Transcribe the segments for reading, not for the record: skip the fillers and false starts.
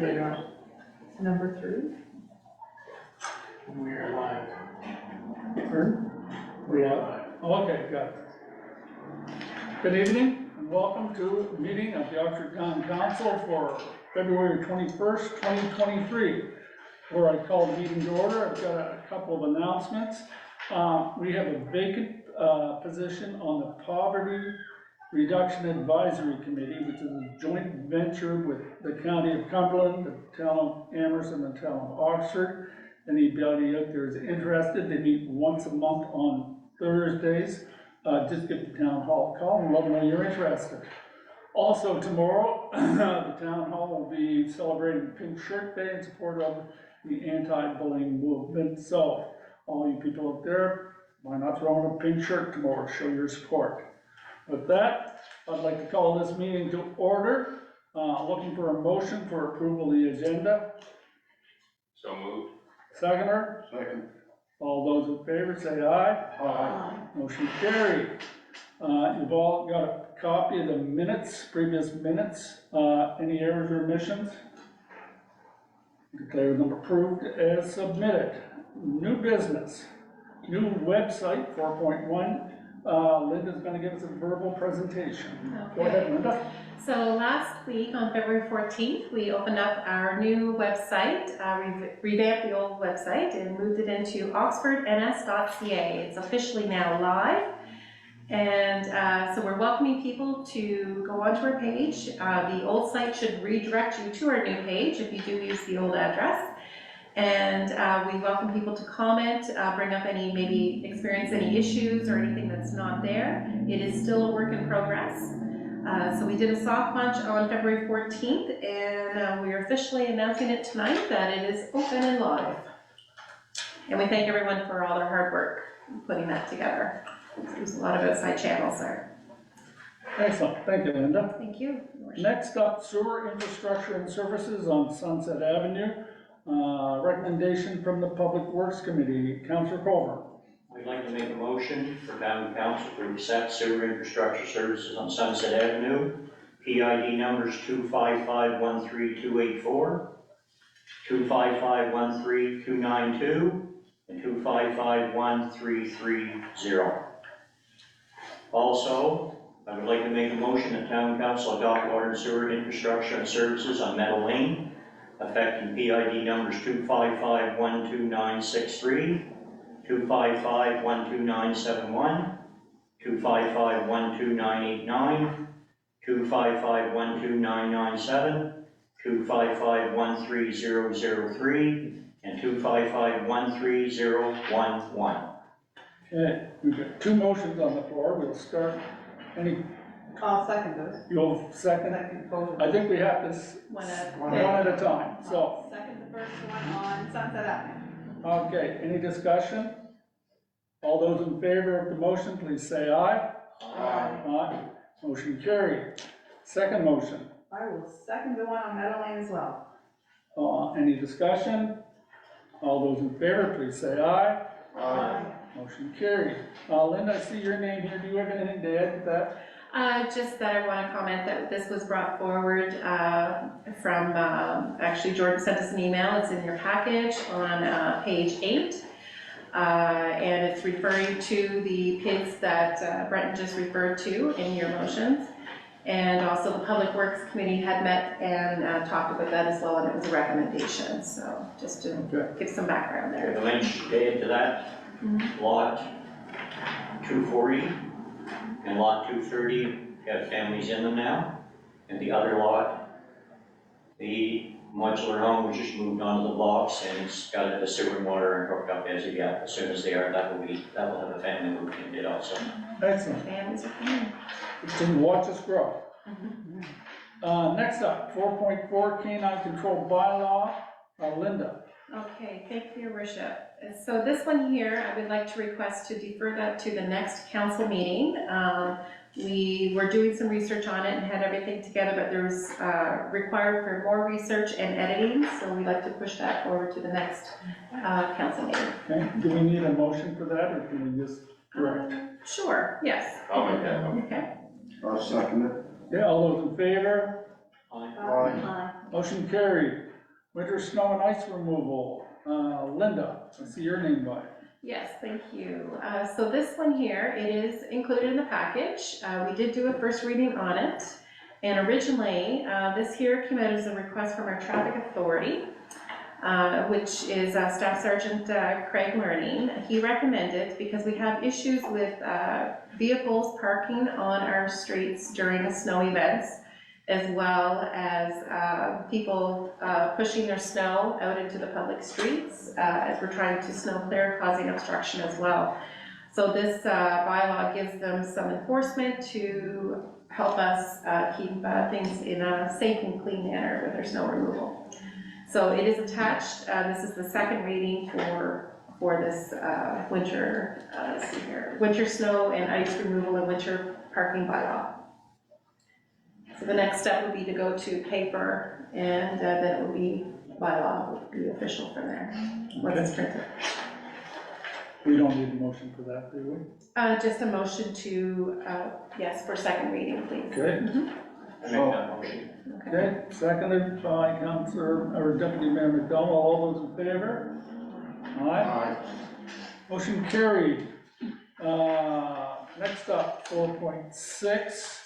Okay, number 3. We are live. Pardon? We are live. Okay, good. Good evening and welcome to the meeting of the Oxford Town Council for February 21st, 2023. Before I call the meeting to order, I've got a couple of announcements. We have a vacant position on the Poverty Reduction Advisory Committee, which is a joint venture with the County of Cumberland, the Town of Amherst, and the Town of Oxford. Anybody out there is interested, they meet once a month on Thursdays. Just give the town hall a call and let them know you're interested. Also tomorrow, the town hall will be celebrating Pink Shirt Day in support of the anti-bullying movement. So all you people out there, why not throw on a pink shirt tomorrow, show your support. With that, I'd like to call this meeting to order. Looking for a motion for approval of the agenda. So moved. Seconder? Second. All those in favor say aye. Aye. Motion carried. You've all got a copy of the minutes, previous minutes. Any errors or omissions? Declare them approved as submitted. New business, new website 4.1. Linda's going to give us a verbal presentation. Go ahead, Linda. So last week on February 14th, we opened up our new website, revamped the old website and moved it into oxfordns.ca. It's officially now live. And so we're welcoming people to go onto our page. The old site should redirect you to our new page if you do use the old address. And we welcome people to comment, bring up maybe experience any issues or anything that's not there. It is still a work in progress. So we did a soft launch on February 14th, and we are officially announcing it tonight that it is open and live. And we thank everyone for all their hard work in putting that together. There's a lot of outside channels there. Excellent, thank you, Linda. Thank you. Next up, sewer infrastructure and services on Sunset Avenue. Recommendation from the Public Works Committee, Councillor Colburn. I'd like to make a motion for town council to accept sewer infrastructure services on Sunset Avenue. PID numbers 255-13284, 255-13292, and 255-1330. Also, I would like to make a motion that town council adopt water and sewer infrastructure and services on Meadow Lane, affecting PID numbers 255-12963, 255-12971, 255-12989, 255-12997, 255-13003, and 255-13011. Okay, we've got two motions on the floor. We'll start. I'll second those. You'll second? Both. I think we have this One at one at a time, so. Second the first one on Sunset Avenue. Okay, any discussion? All those in favor of the motion, please say aye. Aye. Aye. Motion carried. Second motion. I will second the one on Meadow Lane as well. Any discussion? All those in favor, please say aye. Aye. Motion carried. Linda, I see your name here. Do you have anything to add to that? Just that I want to comment that this was brought forward from, actually Jordan sent us an email, it's in your package on page 8. And it's referring to the PIDs that Brenton just referred to in your motions. And also the Public Works Committee had met and talked about that as well, and it was a recommendation. So just to give some background there. The link to add to that, lot 240 and lot 230 have families in them now. And the other lot, the modular home, was just moved onto the blocks and it's got the sewer and water and hooked up as of yet. As soon as they are, that will have a family moved in it also. Excellent. Families are coming. Just watch us grow. Next up, 4.4 canine control bylaw. Linda. Okay, thank you, Your Worship. So this one here, I would like to request to defer that to the next council meeting. We were doing some research on it and had everything together, but there's required for more research and editing, so we'd like to push that forward to the next council meeting. Okay, do we need a motion for that, or can we just direct? Sure, yes. I'll make that motion. Okay. I'll second it. Yeah, all those in favor? Aye. Aye. Motion carried. winter snow and ice removal. Linda, I see your name by it. Yes, thank you. So this one here, it is included in the package. We did do a first reading on it. And originally, this here came out as a request from our traffic authority, which is Staff Sergeant Craig Learning. He recommended, because we have issues with vehicles parking on our streets during the snow events, as well as people pushing their snow out into the public streets as we're trying to snow clear, causing obstruction as well. So this bylaw gives them some enforcement to help us keep things in a safe and clean manner with their snow removal. So it is attached. This is the second reading for this winter, let's see here, winter snow and ice removal and winter parking bylaw. So the next step would be to go to paper, and then it would be bylaw, would be official from there, once it's printed. We don't need a motion for that, do we? Just a motion to, yes, for second reading, please. Okay. I make that motion. Okay, seconded by Councillor, or Deputy Mayor McDonald. All those in favor? Aye. Motion carried. Next up, 4.6,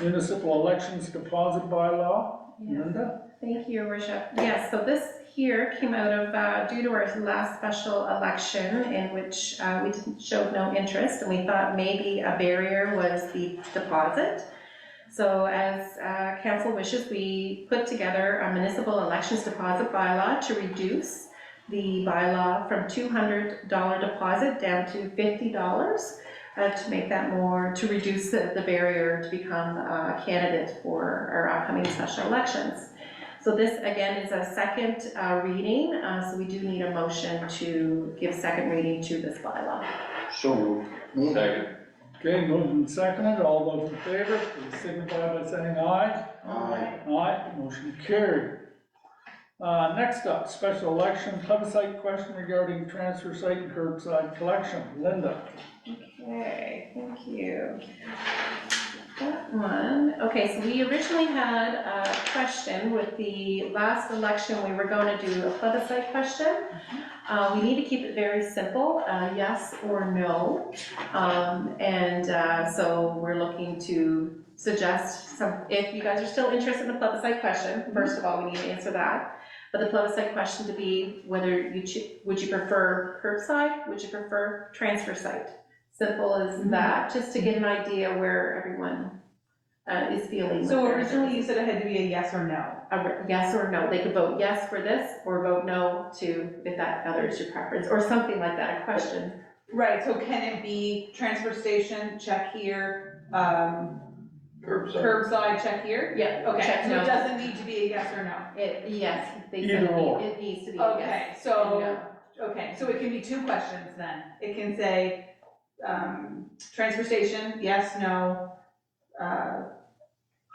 municipal elections deposit bylaw. Linda? Thank you, your worship. Yes, so this here came out of, due to our last special election in which we showed no interest, and we thought maybe a barrier was the deposit. So as council wishes, we put together a municipal elections deposit bylaw to reduce the bylaw from $200 deposit down to $50 to make that more, to reduce the barrier to become a candidate for our upcoming special elections. So this again is a second reading, so we do need a motion to give second reading to this bylaw. So moved. Second. Okay, moved and seconded. All those in favor, please signify by saying aye. Aye. Aye, motion carried. Next up, special election plebiscite question regarding transfer site and curbside collection. Linda? Okay, thank you. That one, okay, so we originally had a question with the last election. We were going to do a plebiscite question. We need to keep it very simple, yes or no. So we're looking to suggest some, if you guys are still interested in the plebiscite question, first of all, we need to answer that. But the plebiscite question to be whether would you prefer curbside, would you prefer transfer site? Simple as that, just to get an idea where everyone is feeling. So originally you said it had to be a yes or no. A yes or no. They could vote yes for this or vote no to, if that other is your preference, or something like that, a question. Right, so can it be transfer station, check here, Curbside. curbside, check here? Yeah. Okay, check so no. it doesn't need to be a yes or no? Yes, they Either said or. it needs to be a yes. Okay, so it can be two questions then. It can say, transfer station, yes, no,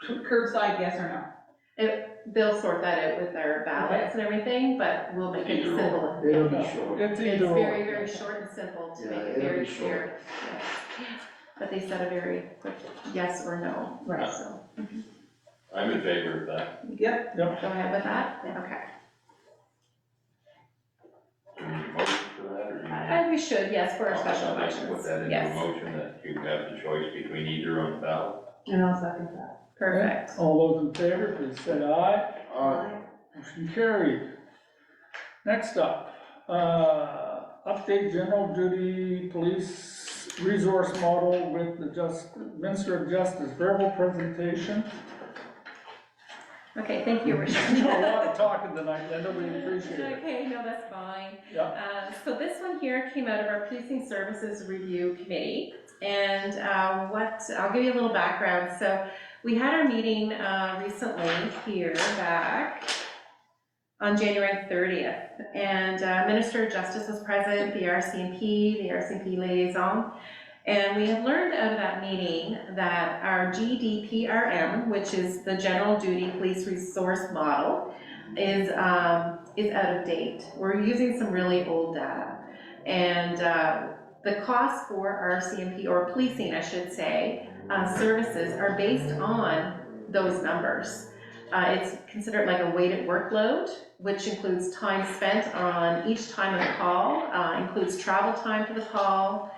curbside, yes or no. They'll sort that out with their ballots and everything, but we'll make it Either or. simple. It'll be short. It's It's either very, or. very short and simple to Yeah, make it it'll very be short. clear. Yes. But they said a very quick yes or no. Right. So, I'm in favor of that. Yep. go ahead with that? Okay. Do we need a motion for that, or do you? And we should, yes, for our I'll special make- elections. Put that into a Yes, motion that you have the choice between either on the ballot. And I'll second that. perfect. All those in favor, please say aye. Aye. Motion carried. Next up, update general duty police resource model with the Minister of Justice verbal presentation. Okay, thank you, Richard. A lot of talking tonight, Linda, we appreciate it. Okay, no, that's fine. Yeah. So this one here came out of our Policing Services Review Committee. And I'll give you a little background. So we had our meeting recently here back on January 30th. And Minister of Justice was present, the RCMP liaison. And we have learned out of that meeting that our GDPRM, which is the General Duty Police Resource Model, is out of date. We're using some really old data. And the costs for RCMP, or policing, I should say, services are based on those numbers. It's considered like a weighted workload, which includes time spent on each time of the call, includes travel time for the call,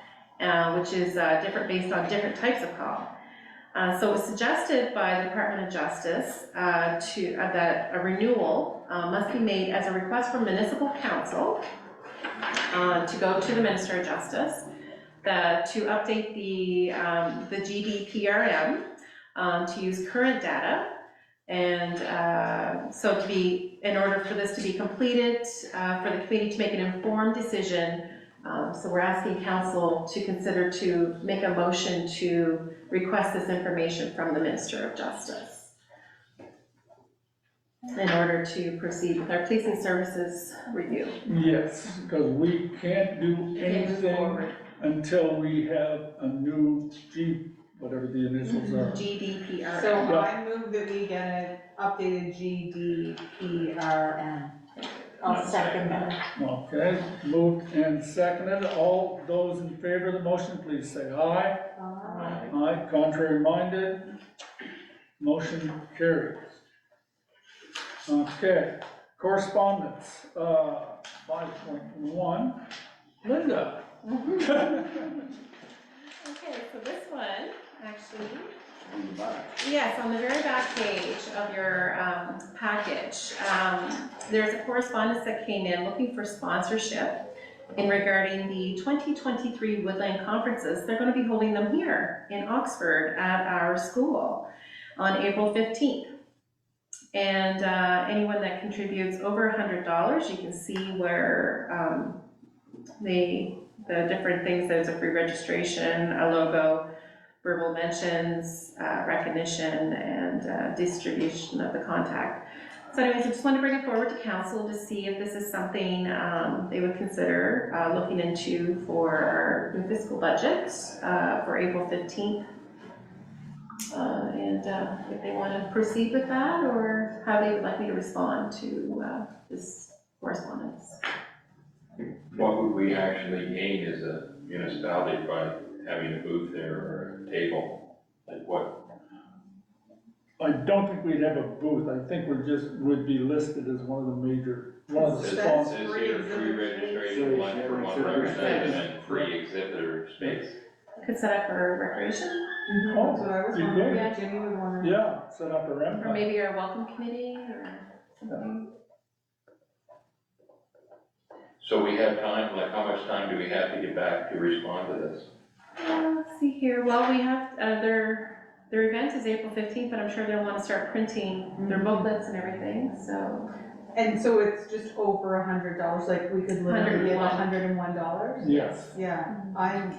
which is different based on different types of call. So it was suggested by the Department of Justice that a renewal must be made as a request from municipal council to go to the Minister of Justice to update the GDPRM to use current data. And so in order for this to be completed, for the committee to make an informed decision, so we're asking council to consider to make a motion to request this information from the Minister of Justice in order to proceed with our policing services review. Yes, because we can't do Can't move anything forward. until we have a new whatever the initials are. GDPR. So Yeah. I move that we get an updated GDPRM. I'll second that. Okay, moved and seconded. All those in favor of the motion, please say aye. Aye, contrary minded, motion carries. Okay, correspondence, 5.1, Linda. Okay, so this one, actually, yes, on the very back page of your package, there's a correspondence that came in looking for sponsorship in regarding the 2023 Woodland Conferences. They're going to be holding them here in Oxford at our school on April 15th. And anyone that contributes over $100, you can see where the different things, there's a free registration, a logo, verbal mentions, recognition, and distribution of the contact. So anyways, I just want to bring it forward to council to see if this is something they would consider looking into for our new fiscal budget for April 15th. And if they want to proceed with that, or how they would like me to respond to this correspondence. What would we actually gain as a municipality by having a booth there or a table? Like what? I don't think we'd have a booth. I think would be listed as one of the It That's sponsors. says free here, free exhibitor registration, one for one representative, and free exhibitor space. Could set up for recreation, Oh, That's what I was you wondering, could. if Jimmy would want to. Yeah, set up a or ramp. maybe our welcome committee, or something. So we have time, like how much time do we have to get back to respond to this? Let's see here, well, we have, their event is April 15th, but I'm sure they'll want to start printing their booklets and everything, so. And so it's just over $100, like we could literally get $101? Yes. Yeah, can I?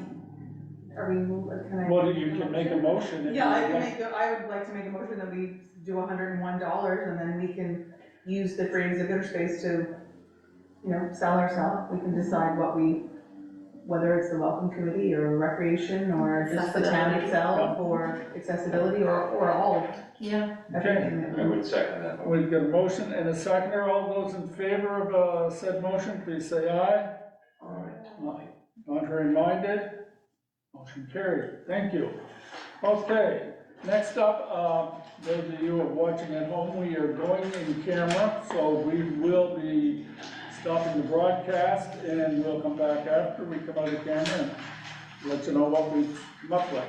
Well, you can make a motion. if Yeah, I you can want. I would like to make a motion that we do $101, and then we can use the free exhibitor space to, sell ourselves. We can decide whether it's the welcome committee or recreation or just the town itself or accessibility or all, Yeah. everything that I would second that. We've got a motion and a seconder. All those in favor of said motion, please say aye. Aye. Contrary minded, motion carried. Thank you. Okay, next up, those of you who are watching at home, we are going in camera, so we will be stopping the broadcast, and we'll come back after we come out of the camera and let you know what we've come up with.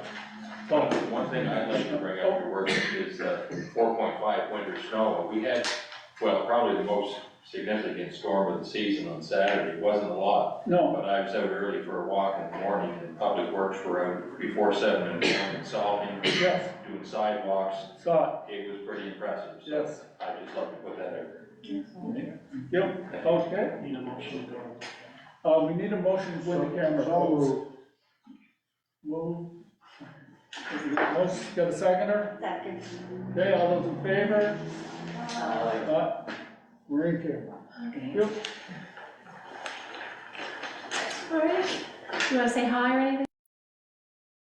So, One thing I'd like to bring up to work is 4.5 winter snow. We had, well, probably the most significant storm of the season on Saturday. It wasn't a lot, no, but I was out early for a walk in the morning, and Public Works were out before 7 in the morning, salting, yes, doing sidewalks. saw It was pretty impressive, it, so yes. I'd just like to put that out there. Yep, okay. Need a motion to go. We need a motion to win the camera. So Move. Motion, got a seconder? Second. Okay, all those in favor? We're in camera. Okay. Yep. All right. You want to say hi or anything?